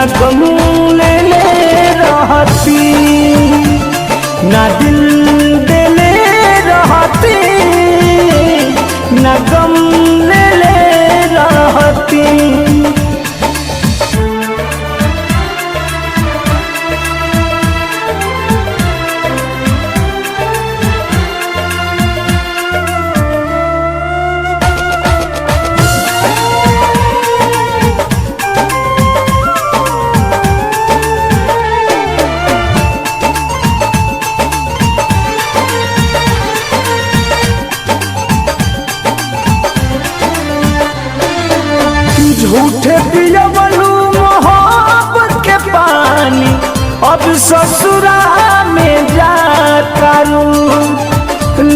गम ले रहती, ना दिल देले रहती, ना गम ले रहती। झूठे पियवलू मोहब्बत के पानी, अब ससुरा में जाकरू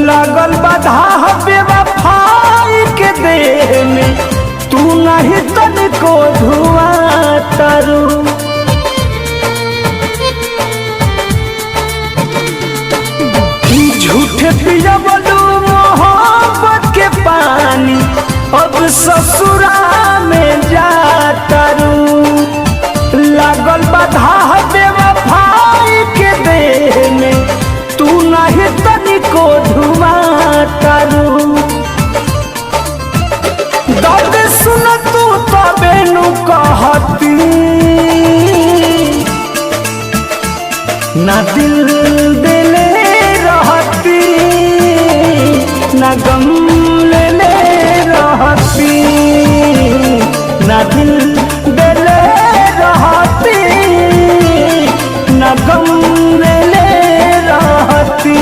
लगल बाधा बेवफाई के देह में, तू नहीं तनिको धुआं तरू। झूठे पियवलू मोहब्बत के पानी, अब ससुरा में जातरू लागल बाधा बेवफाई के देह में, तू नहीं तनिको धुआं तरू। दर्द सुन तू तबे नु कहती, ना दिल देले रहती, ना गम ले रहती, ना दिल देले रहती, ना गम ले रहती।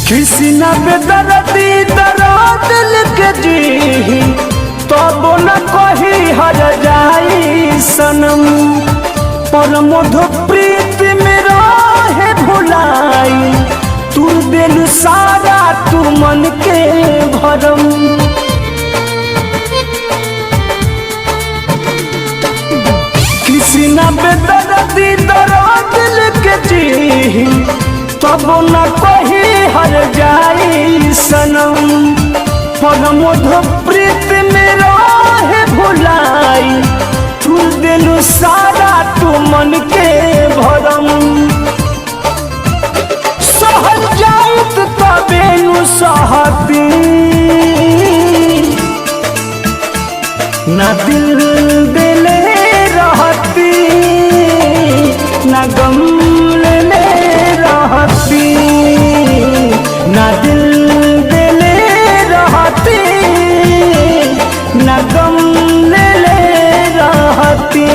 किसी न बेदर्दी दर्द लिख जी, तब न कही हर जाई सनम, पर मधु प्रीत में रहे भुलाई, तू दिल सारा तू मन के भरम। किसी न बेदर्दी दर्द लिख जी, तब न कही हर जाई सनम, पर मधु प्रीत में रहे भुलाई, तू दिल सारा तू मन के भरम। सहल जाइत तबे नु सहती, ना दिल देले रहती, ना गम ले रहती, ना दिल देले रहती, ना गम ले रहती।